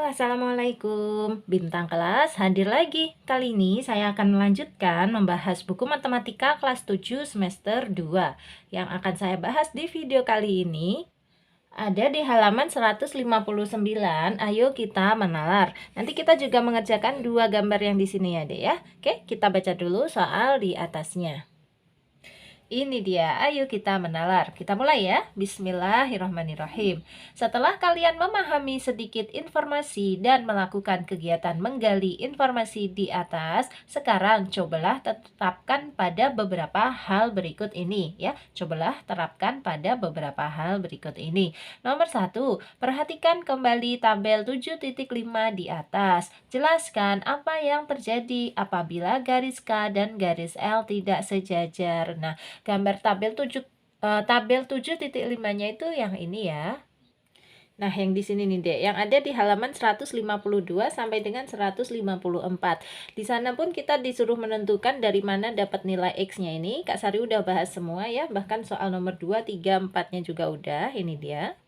Assalamualaikum. Bintang kelas hadir lagi. Kali ini saya akan melanjutkan membahas buku matematika kelas 7 semester 2. Yang akan saya bahas di video kali ini ada di halaman 159. Ayo kita menalar. Nanti kita juga mengerjakan dua gambar yang di sini ya, Dek ya. Oke, kita baca dulu soal di atasnya. Ini dia, ayo kita menalar. Kita mulai ya. Bismillahirrahmanirrahim. Setelah kalian memahami sedikit informasi dan melakukan kegiatan menggali informasi di atas, sekarang cobalah terapkan pada beberapa hal berikut ini ya. Cobalah terapkan pada beberapa hal berikut ini. Nomor 1, perhatikan kembali tabel 7.5 di atas. Jelaskan apa yang terjadi apabila garis K dan garis L tidak sejajar. Nah, gambar tabel 7.5-nya itu yang ini ya. Nah, yang di sini nih, Dek, yang ada di halaman 152 sampai dengan 154. Di sana pun kita disuruh menentukan dari mana dapat nilai X-nya ini. Kak Sari udah bahas semua ya, bahkan soal nomor 2, 3, 4-nya juga udah. Ini dia.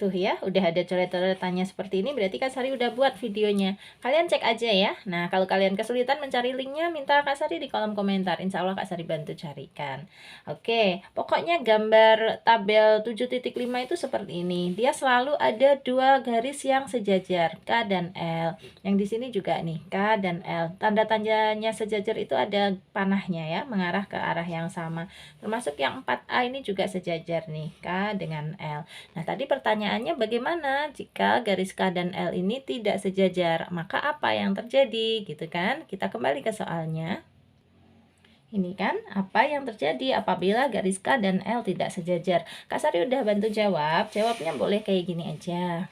Tuh ya, udah ada coret-coretannya seperti ini, berarti Kak Sari udah buat videonya. Kalian cek aja ya. Nah, kalau kalian kesulitan mencari linknya, minta Kak Sari di kolom komentar. Insya Allah Kak Sari bantu carikan. Oke, pokoknya gambar tabel 7.5 itu seperti ini. Dia selalu ada dua garis yang sejajar, K dan L. Yang di sini juga nih, K dan L. Tanda-tandanya sejajar itu ada panahnya ya, mengarah ke arah yang sama. Termasuk yang 4A ini juga sejajar nih, K dengan L. Nah, tadi pertanyaannya bagaimana jika garis K dan L ini tidak sejajar? Maka apa yang terjadi? Gitu kan? Kita kembali ke soalnya. Ini kan, apa yang terjadi apabila garis K dan L tidak sejajar? Kak Sari udah bantu jawab. Jawabnya boleh kayak gini aja.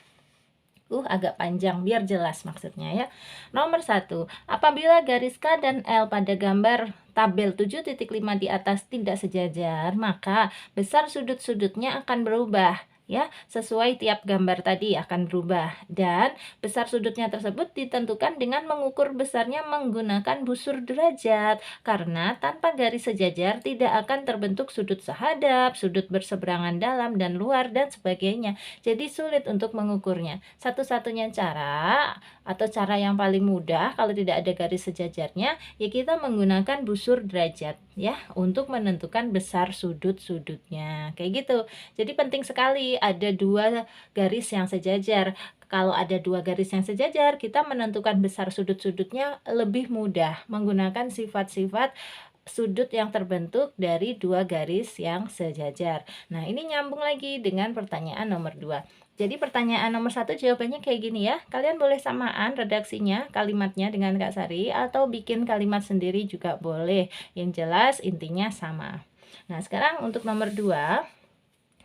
Agak panjang biar jelas maksudnya ya. Nomor 1, apabila garis K dan L pada gambar tabel 7.5 di atas tidak sejajar, maka besar sudut-sudutnya akan berubah. Ya, sesuai tiap gambar tadi akan berubah, dan besar sudutnya tersebut ditentukan dengan mengukur besarnya menggunakan busur derajat, karena tanpa garis sejajar tidak akan terbentuk sudut sehadap, sudut berseberangan dalam dan luar, dan sebagainya. Jadi sulit untuk mengukurnya. Satu-satunya cara atau cara yang paling mudah kalau tidak ada garis sejajarnya, ya kita menggunakan busur derajat ya untuk menentukan besar sudut-sudutnya. Kayak gitu. Jadi penting sekali ada dua garis yang sejajar. Kalau ada dua garis yang sejajar, kita menentukan besar sudut-sudutnya lebih mudah menggunakan sifat-sifat sudut yang terbentuk dari dua garis yang sejajar. Nah, ini nyambung lagi dengan pertanyaan nomor 2. Jadi pertanyaan nomor 1 jawabannya kayak gini ya. Kalian boleh samaan redaksinya, kalimatnya dengan Kak Sari, atau bikin kalimat sendiri juga boleh. Yang jelas intinya sama. Nah, sekarang untuk nomor 2.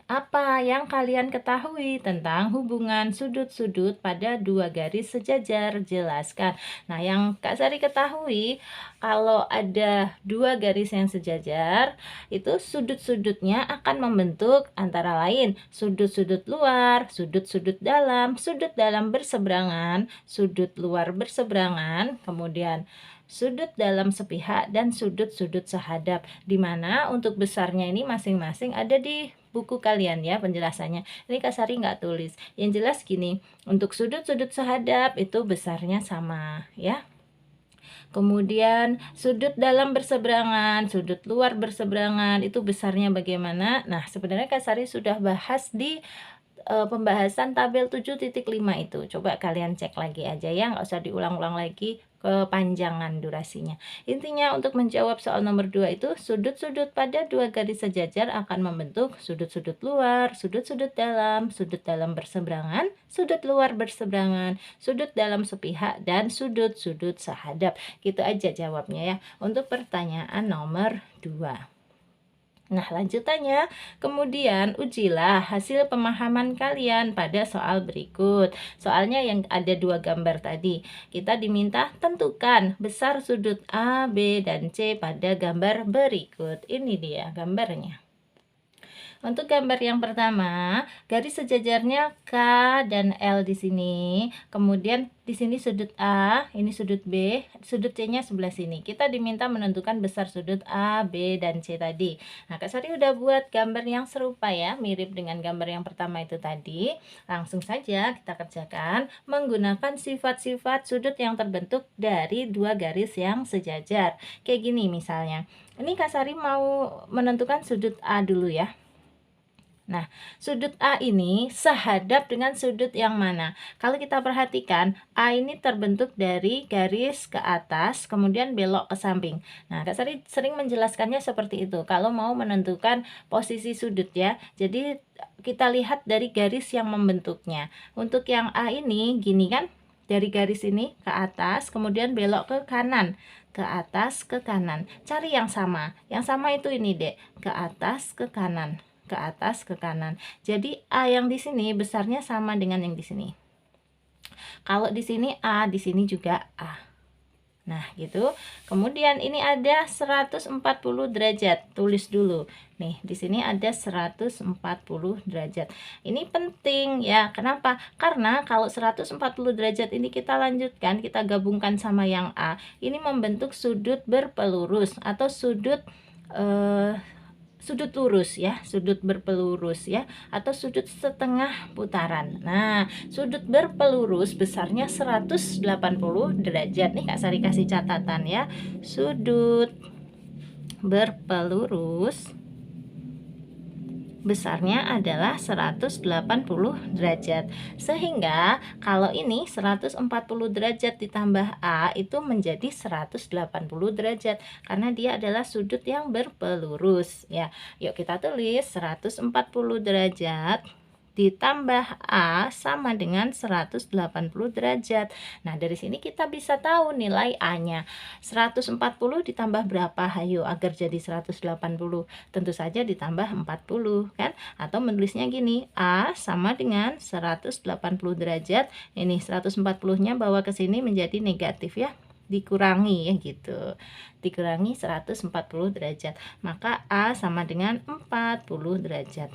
Apa yang kalian ketahui tentang hubungan sudut-sudut pada dua garis sejajar? Jelaskan. Nah, yang Kak Sari ketahui, kalau ada dua garis yang sejajar, itu sudut-sudutnya akan membentuk antara lain sudut-sudut luar, sudut-sudut dalam berseberangan, sudut luar berseberangan, kemudian sudut dalam sepihak, dan sudut-sudut sehadap, di mana untuk besarnya ini masing-masing ada di buku kalian ya penjelasannya. Ini Kak Sari nggak tulis. Yang jelas gini, untuk sudut-sudut sehadap itu besarnya sama ya. Kemudian sudut dalam berseberangan, sudut luar berseberangan itu besarnya bagaimana? Nah, sebenarnya Kak Sari sudah bahas di pembahasan tabel 7.5 itu. Coba kalian cek lagi aja ya, nggak usah diulang-ulang lagi kepanjangan durasinya. Intinya untuk menjawab soal nomor 2 itu sudut-sudut pada dua garis sejajar akan membentuk sudut-sudut luar, sudut-sudut dalam berseberangan, sudut luar berseberangan, sudut dalam sepihak, dan sudut-sudut sehadap. Gitu aja jawabnya ya untuk pertanyaan nomor 2. Nah, lanjutannya, kemudian ujilah hasil pemahaman kalian pada soal berikut. Soalnya yang ada dua gambar tadi, kita diminta tentukan besar sudut A, B, dan C pada gambar berikut. Ini dia gambarnya. Untuk gambar yang pertama, garis sejajarnya K dan L di sini. Kemudian di sini sudut A, ini sudut B, sudut C-nya sebelah sini. Kita diminta menentukan besar sudut A, B, dan C tadi. Nah, Kak Sari udah buat gambar yang serupa ya, mirip dengan gambar yang pertama itu tadi. Langsung saja kita kerjakan menggunakan sifat-sifat sudut yang terbentuk dari dua garis yang sejajar. Kayak gini misalnya. Ini Kak Sari mau menentukan sudut A dulu ya. Nah, sudut A ini sehadap dengan sudut yang mana? Kalau kita perhatikan, A ini terbentuk dari garis ke atas, kemudian belok ke samping. Nah, Kak Sari sering menjelaskannya seperti itu. Kalau mau menentukan posisi sudut ya. Jadi, kita lihat dari garis yang membentuknya. Untuk yang A ini, gini kan? Dari garis ini ke atas, kemudian belok ke kanan. Ke atas, ke kanan. Cari yang sama. Yang sama itu ini, Dek. Ke atas, ke kanan. Ke atas, ke kanan. Jadi A yang di sini besarnya sama dengan yang di sini. Kalau di sini A, di sini juga A. Nah, gitu. Kemudian ini ada 140 derajat. Tulis dulu. Nih, di sini ada 140 derajat. Ini penting ya. Kenapa? Karena kalau 140 derajat ini kita lanjutkan, kita gabungkan sama yang A, ini membentuk sudut berpelurus atau sudut sudut lurus ya, sudut berpelurus ya, atau sudut setengah putaran. Nah, sudut berpelurus besarnya 180 derajat. Nih Kak Sari kasih catatan ya. Sudut berpelurus besarnya adalah 180 derajat. Sehingga kalau ini 140 derajat ditambah A itu menjadi 180 derajat karena dia adalah sudut yang berpelurus ya. Yuk kita tulis 140 derajat ditambah A sama dengan 180 derajat. Nah, dari sini kita bisa tahu nilai A-nya. 140 ditambah berapa? Hayo, agar jadi 180. Tentu saja ditambah 40, kan? Atau menulisnya gini, A sama dengan 180 derajat. Ini 140-nya bawa ke sini menjadi negatif ya. Dikurangi ya gitu. Dikurangi 140 derajat. Maka A sama dengan 40 derajat.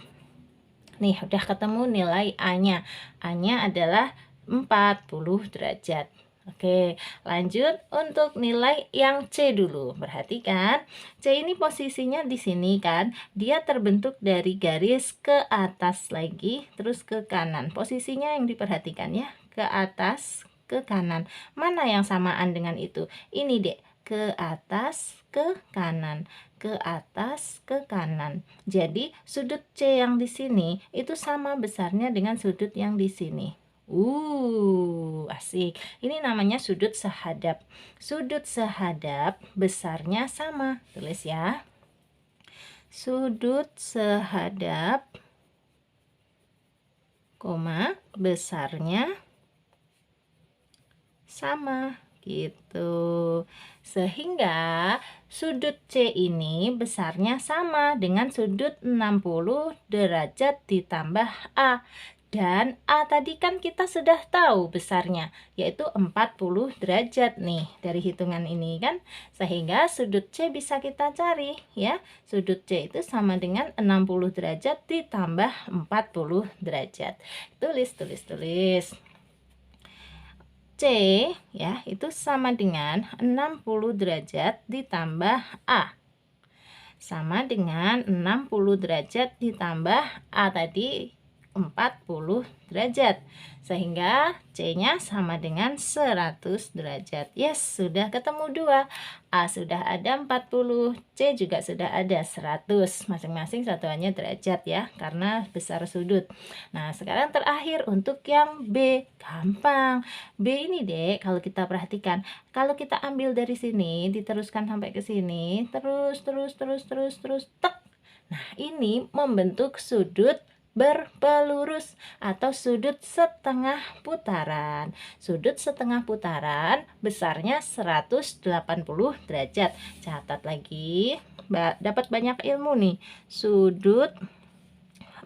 Nih, udah ketemu nilai A-nya. A-nya adalah 40 derajat. Oke, lanjut untuk nilai yang C dulu. Perhatikan, C ini posisinya di sini kan. Dia terbentuk dari garis ke atas lagi, terus ke kanan. Posisinya yang diperhatikan ya, ke atas, ke kanan. Mana yang samaan dengan itu? Ini, Dek, ke atas, ke kanan, ke atas, ke kanan. Jadi sudut C yang di sini itu sama besarnya dengan sudut yang di sini. Asik. Ini namanya sudut sehadap. Sudut sehadap besarnya sama. Tulis ya. Sudut sehadap, koma, besarnya sama. Gitu. Sehingga sudut C ini besarnya sama dengan sudut 60 derajat ditambah A. Dan A tadi kan kita sudah tahu besarnya, yaitu 40 derajat nih dari hitungan ini kan. Sehingga sudut C bisa kita cari ya. Sudut C itu sama dengan 60 derajat ditambah 40 derajat. Tulis, tulis, tulis. C ya itu sama dengan 60 derajat ditambah A. Sama dengan 60 derajat ditambah A tadi 40 derajat. Sehingga C-nya sama dengan 100 derajat. Yes, sudah ketemu dua. A sudah ada 40, C juga sudah ada 100. Masing-masing satuannya derajat ya, karena besar sudut. Nah, sekarang terakhir untuk yang B. Gampang. B ini, Dek, kalau kita perhatikan, kalau kita ambil dari sini, diteruskan sampai ke sini, terus, tek. Nah, ini membentuk sudut berpelurus atau sudut setengah putaran. Sudut setengah putaran besarnya 180 derajat. Catat lagi, dapat banyak ilmu nih. Sudut,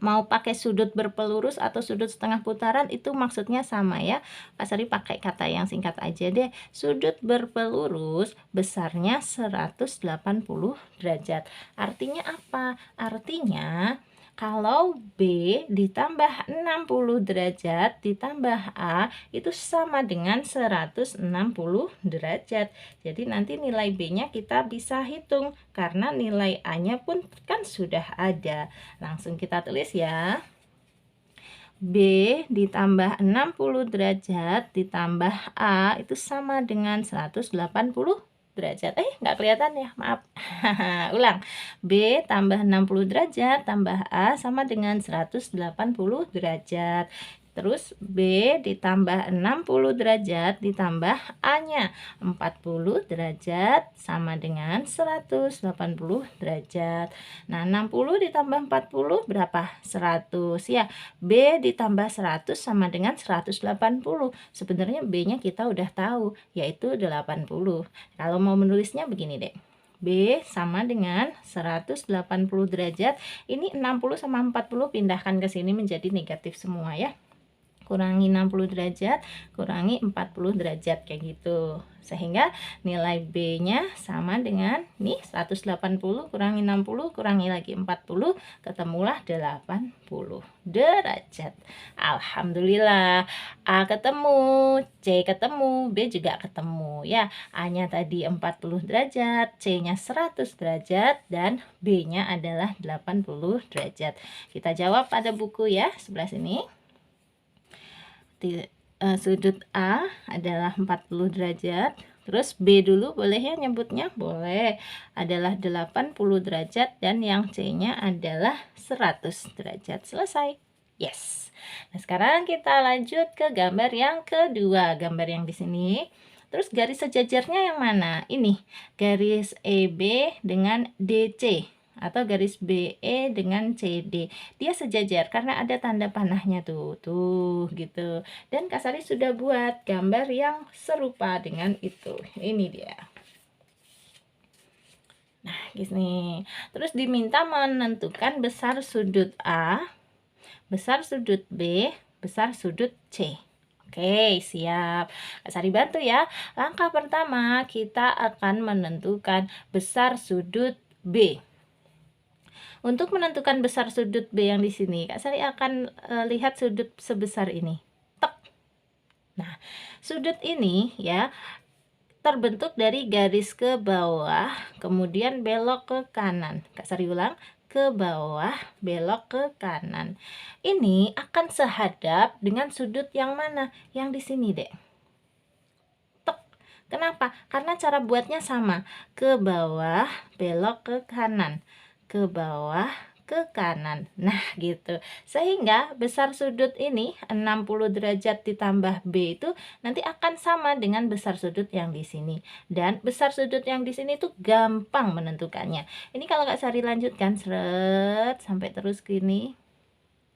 mau pakai sudut berpelurus atau sudut setengah putaran itu maksudnya sama ya. Kak Sari pakai kata yang singkat aja deh. Sudut berpelurus besarnya 180 derajat. Artinya apa? Artinya Kalau B ditambah 60 derajat ditambah A itu sama dengan 160 derajat. Jadi nanti nilai B-nya kita bisa hitung karena nilai A-nya pun kan sudah ada. Langsung kita tulis ya. B ditambah 60 derajat ditambah A itu sama dengan 180 derajat. Nggak kelihatan ya, maaf. Ulang. B tambah 60 derajat tambah A sama dengan 180 derajat. Terus B ditambah 60 derajat ditambah A-nya 40 derajat sama dengan 180 derajat. Nah, 60 ditambah 40 berapa? 100 ya. B ditambah 100 sama dengan 180. Sebenarnya B-nya kita udah tahu, yaitu 80. Kalau mau menulisnya begini deh. B sama dengan 180 derajat. Ini 60 sama 40 pindahkan ke sini menjadi negatif semua ya. Kurangi 60 derajat, kurangi 40 derajat kayak gitu. Sehingga nilai B-nya sama dengan nih 180 kurangi 60 kurangi lagi 40 ketemulah 80 derajat. Alhamdulillah, A ketemu, C ketemu, B juga ketemu ya. A-nya tadi 40 derajat, C-nya 100 derajat dan B-nya adalah 80 derajat. Kita jawab pada buku ya, sebelah sini. Sudut A adalah 40 derajat. Terus B dulu boleh ya nyebutnya? Boleh. Adalah 80 derajat dan yang C-nya adalah 100 derajat. Selesai. Yes. Nah, sekarang kita lanjut ke gambar yang kedua. Gambar yang di sini. Terus garis sejajarnya yang mana? Ini. Garis EB dengan DC. Atau garis BE dengan CD. Dia sejajar karena ada tanda panahnya tuh gitu. Dan Kak Sari sudah buat gambar yang serupa dengan itu. Ini dia. Nah, gini. Terus diminta menentukan besar sudut A, besar sudut B, besar sudut C. Oke, siap. Kak Sari bantu ya. Langkah pertama kita akan menentukan besar sudut B. Untuk menentukan besar sudut B yang di sini, Kak Sari akan lihat sudut sebesar ini. Tek. Nah, sudut ini ya terbentuk dari garis ke bawah, kemudian belok ke kanan. Kak Sari ulang, ke bawah, belok ke kanan. Ini akan sehadap dengan sudut yang mana? Yang di sini, Dek. Tek. Kenapa? Karena cara buatnya sama. Ke bawah, belok ke kanan. Ke bawah, ke kanan. Nah, gitu. Sehingga besar sudut ini 60 derajat ditambah B itu nanti akan sama dengan besar sudut yang di sini. Dan besar sudut yang di sini tuh gampang menentukannya. Ini kalau Kak Sari lanjutkan seret sampai terus gini.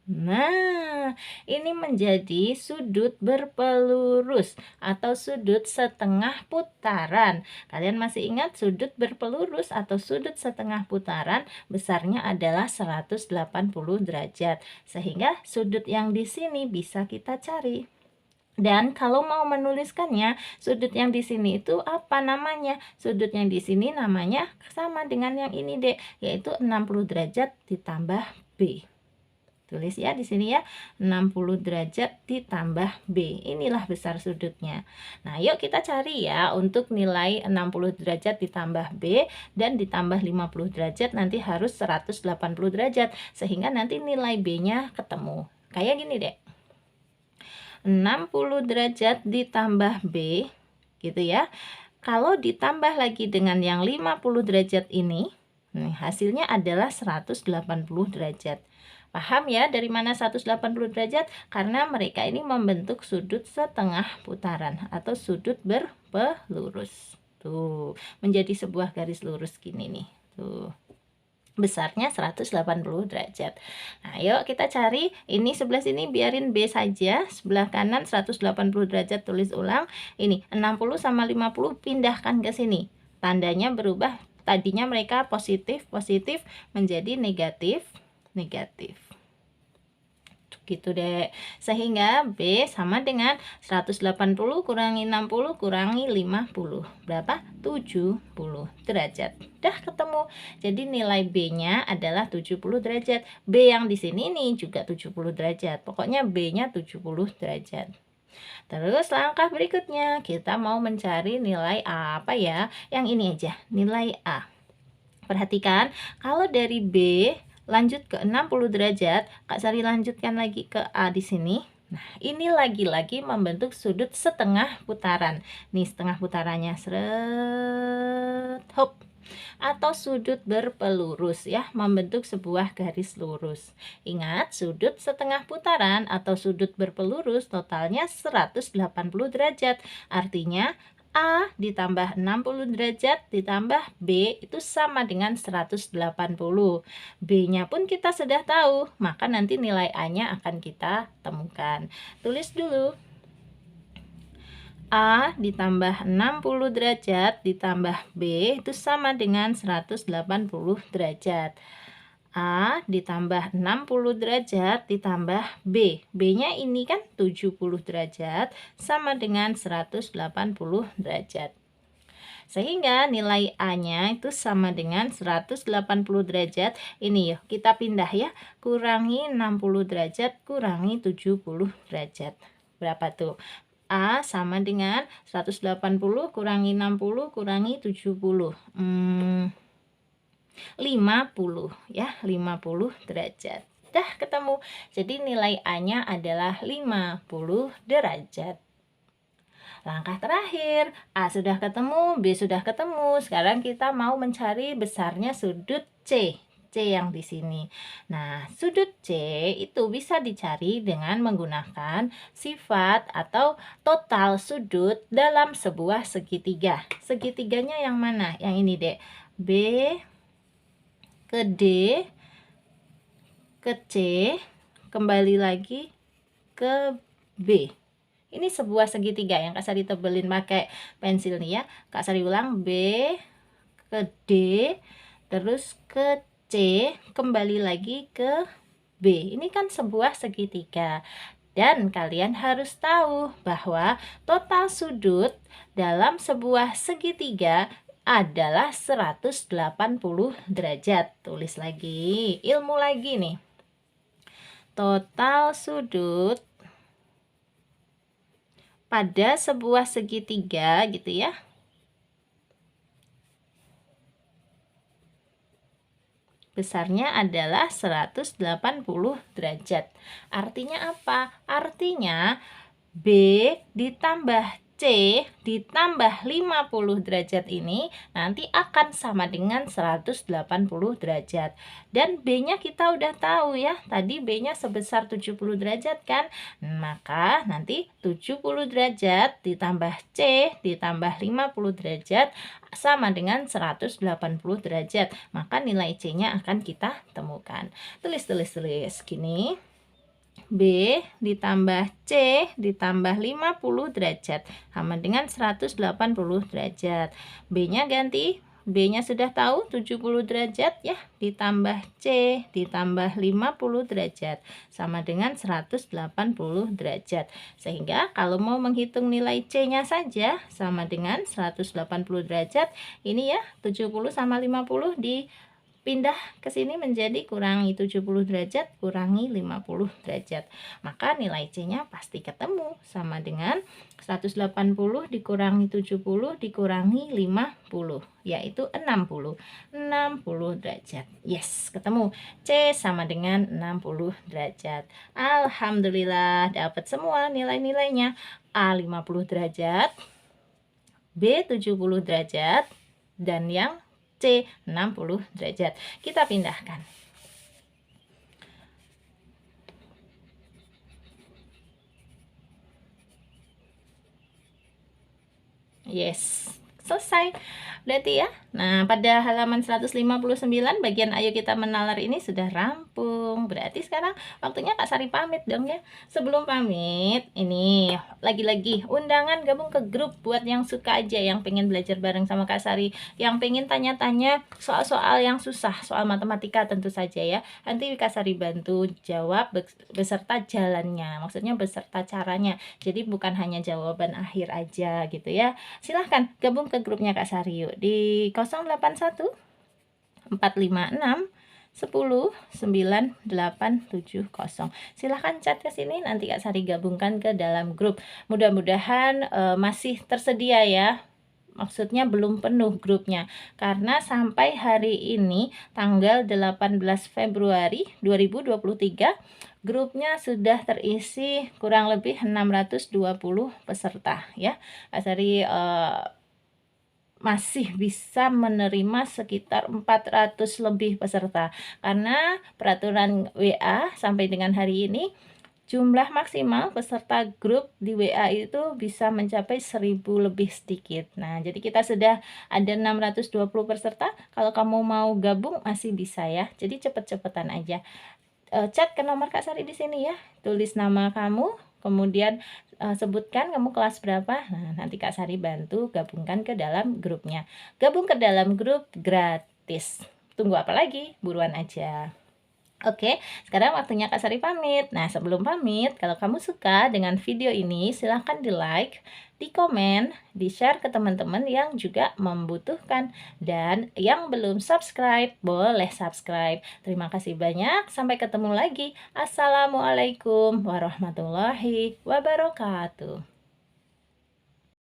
Nah, ini menjadi sudut berpelurus atau sudut setengah putaran. Kalian masih ingat sudut berpelurus atau sudut setengah putaran besarnya adalah 180 derajat. Sehingga sudut yang di sini bisa kita cari. Dan kalau mau menuliskannya, sudut yang di sini itu apa namanya? Sudut yang di sini namanya sama dengan yang ini, Dek, yaitu 60 derajat ditambah B. Tulis ya di sini ya, 60 derajat ditambah B. Inilah besar sudutnya. Nah, yuk kita cari ya untuk nilai 60 derajat ditambah B dan ditambah 50 derajat nanti harus 180 derajat. Sehingga nanti nilai B-nya ketemu. Kayak gini deh. 60 derajat ditambah B gitu ya. Kalau ditambah lagi dengan yang 50 derajat ini, hasilnya adalah 180 derajat. Paham ya dari mana 180 derajat? Karena mereka ini membentuk sudut setengah putaran atau sudut berpelurus. Tuh, menjadi sebuah garis lurus gini nih. Tuh. Besarnya 180 derajat. Nah, yuk kita cari. Ini sebelah sini biarin B saja. Sebelah kanan 180 derajat, tulis ulang. Ini 60 sama 50 pindahkan ke sini. Tandanya berubah. Tadinya mereka positif menjadi negatif. gitu deh. Sehingga B sama dengan 180 kurangi 60 kurangi 50. Berapa? 70 derajat. Udah ketemu. Jadi nilai B-nya adalah 70 derajat. B yang di sini nih juga 70 derajat. Pokoknya B-nya 70 derajat. Terus langkah berikutnya kita mau mencari nilai A apa ya? Yang ini aja, nilai A. Perhatikan, kalau dari B lanjut ke 60 derajat, Kak Sari lanjutkan lagi ke A di sini. Nah, ini lagi-lagi membentuk sudut setengah putaran. Nih setengah putarannya, seret, hop. Atau sudut berpelurus ya, membentuk sebuah garis lurus. Ingat, sudut setengah putaran atau sudut berpelurus totalnya 180 derajat. Artinya A ditambah 60 derajat ditambah B itu sama dengan 180. B-nya pun kita sudah tahu, maka nanti nilai A-nya akan kita temukan. Tulis dulu. A ditambah 60 derajat ditambah B itu sama dengan 180 derajat. A ditambah 60 derajat ditambah B. B-nya ini kan 70 derajat sama dengan 180 derajat. Sehingga nilai A-nya itu sama dengan 180 derajat. Ini yuk, kita pindah ya. Kurangi 60 derajat, kurangi 70 derajat. Berapa tuh? A sama dengan 180 kurangi 60 kurangi 70. 50 ya, 50 derajat. Dah ketemu. Jadi nilai A-nya adalah 50 derajat. Langkah terakhir, A sudah ketemu, B sudah ketemu. Sekarang kita mau mencari besarnya sudut C. C yang di sini. Nah, sudut C itu bisa dicari dengan menggunakan sifat atau total sudut dalam sebuah segitiga. Segitiganya yang mana? Yang ini, Dek. B ke D ke C, kembali lagi ke B. Ini sebuah segitiga yang Kak Sari tebelin pakai pensil nih ya. Kak Sari ulang, B ke D, terus ke C, kembali lagi ke B. Ini kan sebuah segitiga. Dan kalian harus tahu bahwa total sudut dalam sebuah segitiga adalah 180 derajat. Tulis lagi, ilmu lagi nih. Total sudut pada sebuah segitiga gitu ya. Besarnya adalah 180 derajat. Artinya apa? Artinya B ditambah C ditambah 50 derajat ini nanti akan sama dengan 180 derajat. Dan B-nya kita udah tahu ya. Tadi B-nya sebesar 70 derajat kan? Maka nanti 70 derajat ditambah C ditambah 50 derajat sama dengan 180 derajat. Maka nilai C-nya akan kita temukan. Tulis gini. B ditambah C ditambah 50 derajat sama dengan 180 derajat. B-nya ganti, B-nya sudah tahu 70 derajat ya, ditambah C ditambah 50 derajat sama dengan 180 derajat. Sehingga kalau mau menghitung nilai C-nya saja sama dengan 180 derajat, ini ya 70 sama 50 pindah ke sini menjadi kurangi 70 derajat kurangi 50 derajat. Maka nilai C-nya pasti ketemu sama dengan 180 dikurangi 70 dikurangi 50 yaitu 60. 60 derajat. Yes, ketemu. C sama dengan 60 derajat. Alhamdulillah dapat semua nilai-nilainya. A 50 derajat, B 70 derajat, dan yang C 60 derajat. Kita pindahkan. Yes, Selesai berarti ya. Nah, pada halaman 159 bagian ayo kita menalar ini sudah rampung. Berarti sekarang waktunya Kak Sari pamit dong ya. Sebelum pamit, ini lagi-lagi undangan gabung ke grup buat yang suka aja, yang pengen belajar bareng sama Kak Sari, yang pengen tanya-tanya soal-soal yang susah, soal matematika tentu saja ya. Nanti Kak Sari bantu jawab beserta jalannya, maksudnya beserta caranya. Jadi bukan hanya jawaban akhir aja gitu ya. Silahkan gabung ke grupnya Kak Sari yuk di 081 456 10 9870. Silahkan chat ke sini, nanti Kak Sari gabungkan ke dalam grup. Mudah-mudahan masih tersedia ya. Maksudnya belum penuh grupnya, karena sampai hari ini tanggal 18 Februari 2023 grupnya sudah terisi kurang lebih 620 peserta ya. Kak Sari masih bisa menerima sekitar 400 lebih peserta, karena peraturan WA sampai dengan hari ini jumlah maksimal peserta grup di WA itu bisa mencapai 1000 lebih sedikit. Nah, jadi kita sudah ada 620 peserta. Kalau kamu mau gabung masih bisa ya. Jadi cepet-cepetan aja. Chat ke nomor Kak Sari di sini ya. Tulis nama kamu, kemudian sebutkan kamu kelas berapa. Nah, nanti Kak Sari bantu gabungkan ke dalam grupnya. Gabung ke dalam grup gratis. Tunggu apa lagi? Buruan aja. Oke, sekarang waktunya Kak Sari pamit. Nah, sebelum pamit, kalau kamu suka dengan video ini, silahkan di like, di komen, di share ke teman-teman yang juga membutuhkan. Dan yang belum subscribe, boleh subscribe. Terima kasih banyak, sampai ketemu lagi. Assalamualaikum warahmatullahi wabarakatuh.